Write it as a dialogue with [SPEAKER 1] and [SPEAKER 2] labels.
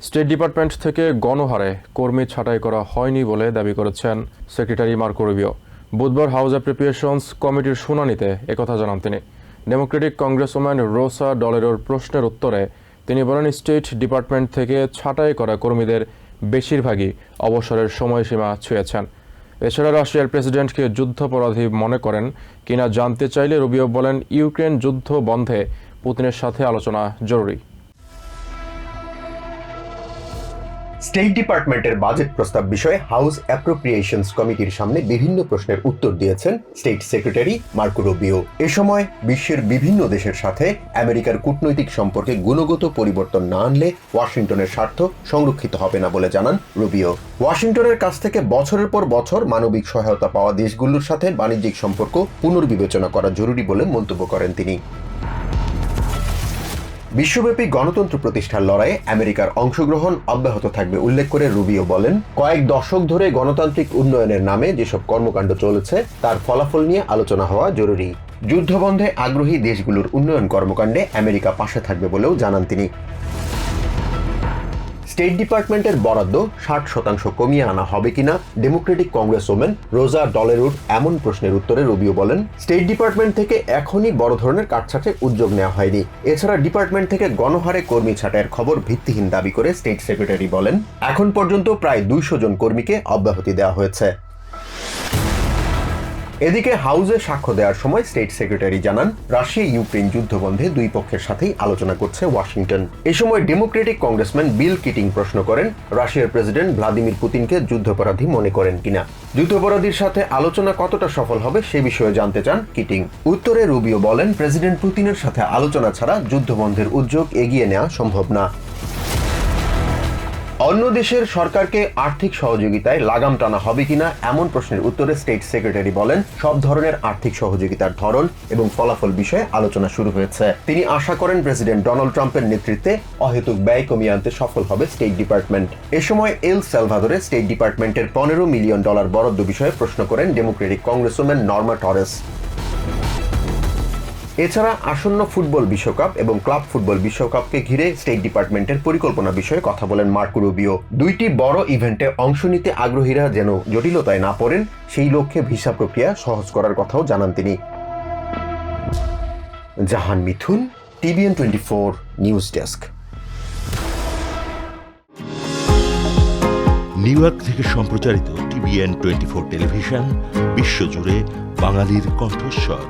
[SPEAKER 1] State department থেকে গণহারে কর্মী ছাঁটাই করা হয়নি বলে দাবি করেছেন সেক্রেটারি মার্কো রুবিও। বুধবার হাউস অ্যাপ্রোপ্রিয়েশনস কমিটির শুনানিতে একথা জানান তিনি। ডেমোক্রেটিক কংগ্রেসম্যান রোসা ডলেরোর প্রশ্নের উত্তরে তিনি বলেন, স্টেট ডিপার্টমেন্ট থেকে ছাঁটাই করা কর্মীদের বেশিরভাগই অবসরের সময়সীমা ছুঁয়েছেন। এছাড়া রাশিয়ার প্রেসিডেন্টকে যুদ্ধাপরাধী মনে করেন কিনা জানতে চাইলে রুবিও বলেন, ইউক্রেন যুদ্ধ বন্ধে পুতিনের সাথে আলোচনা জরুরি।
[SPEAKER 2] স্টেট ডিপার্টমেন্টের বাজেট প্রস্তাব বিষয়ে হাউস অ্যাপ্রোপ্রিয়েশনস কমিটির সামনে বিভিন্ন প্রশ্নের উত্তর দিয়েছেন স্টেট সেক্রেটারি মার্কো রুবিও। এ সময় বিশ্বের বিভিন্ন দেশের সাথে আমেরিকার কূটনৈতিক সম্পর্কে গুণগত পরিবর্তন না আনলে ওয়াশিংটনের স্বার্থ সংরক্ষিত হবে না বলে জানান রুবিও। ওয়াশিংটনের কাছ থেকে বছরের পর বছর মানবিক সহায়তা পাওয়া দেশগুলোর সাথে বাণিজ্যিক সম্পর্ক পুনর্বিবেচনা করা জরুরি বলে মন্তব্য করেন তিনি। বিশ্বব্যাপী গণতন্ত্র প্রতিষ্ঠার লড়াইয়ে আমেরিকার অংশগ্রহণ অব্যাহত থাকবে উল্লেখ করে রুবিও বলেন, কয়েক দশক ধরে গণতান্ত্রিক উন্নয়নের নামে যেসব কর্মকাণ্ড চলেছে তার ফলাফল নিয়ে আলোচনা হওয়া জরুরি। যুদ্ধবন্ধে আগ্রহী দেশগুলোর উন্নয়ন কর্মকাণ্ডে আমেরিকা পাশে থাকবে বলেও জানান তিনি। স্টেট ডিপার্টমেন্টের বরাদ্দ 60% কমিয়ে আনা হবে কিনা ডেমোক্রেটিক কংগ্রেসম্যান রোজা ডলেরোর এমন প্রশ্নের উত্তরে রুবিও বলেন, স্টেট ডিপার্টমেন্ট থেকে এখনই বড় ধরনের কাটছাঁটের উদ্যোগ নেওয়া হয়নি। এছাড়া ডিপার্টমেন্ট থেকে গণহারে কর্মী ছাঁটাইয়ের খবর ভিত্তিহীন দাবি করে স্টেট সেক্রেটারি বলেন, এখন পর্যন্ত প্রায় 200 জন কর্মীকে অব্যাহতি দেওয়া হয়েছে। এদিকে হাউসে সাক্ষ্য দেওয়ার সময় স্টেট সেক্রেটারি জানান, রাশিয়া ইউক্রেন যুদ্ধ বন্ধে দুই পক্ষের সাথেই আলোচনা করছে ওয়াশিংটন। এ সময় ডেমোক্রেটিক কংগ্রেসম্যান বিল কিটিং প্রশ্ন করেন, রাশিয়ার প্রেসিডেন্ট ভ্লাদিমির পুতিনকে যুদ্ধাপরাধী মনে করেন কিনা। যুদ্ধাপরাধীর সাথে আলোচনা কতটা সফল হবে সে বিষয়ে জানতে চান কিটিং। উত্তরে রুবিও বলেন, প্রেসিডেন্ট পুতিনের সাথে আলোচনা ছাড়া যুদ্ধবন্ধের উদ্যোগ এগিয়ে নেওয়া সম্ভব না। অন্য দেশের সরকারকে আর্থিক সহযোগিতায় লাগাম টানা হবে কিনা এমন প্রশ্নের উত্তরে স্টেট সেক্রেটারি বলেন, সব ধরনের আর্থিক সহযোগিতার ধরন এবং ফলাফল বিষয়ে আলোচনা শুরু হয়েছে। তিনি আশা করেন প্রেসিডেন্ট ডোনাল্ড ট্রাম্পের নেতৃত্বে অহেতুক ব্যয় কমিয়ে আনতে সফল হবে স্টেট ডিপার্টমেন্ট। এ সময় এল সালভাদরে স্টেট ডিপার্টমেন্টের $15 মিলিয়ন বরাদ্দ বিষয়ে প্রশ্ন করেন ডেমোক্রেটিক কংগ্রেসম্যান নর্মা টরেস। এছাড়া আসন্ন ফুটবল বিশ্বকাপ এবং ক্লাব ফুটবল বিশ্বকাপকে ঘিরে স্টেট ডিপার্টমেন্টের পরিকল্পনা বিষয়ে কথা বলেন মার্কো রুবিও। দুইটি বড় ইভেন্টে অংশ নিতে আগ্রহীরা যেন জটিলতায় না পড়েন সেই লক্ষ্যে ভিসা প্রক্রিয়া সহজ করার কথাও জানান তিনি। জাহান মিথুন, TVN 24 news desk.
[SPEAKER 3] New York থেকে সম্প্রচারিত TVN 24 টেলিভিশন বিশ্বজুড়ে বাঙালির কণ্ঠস্বর।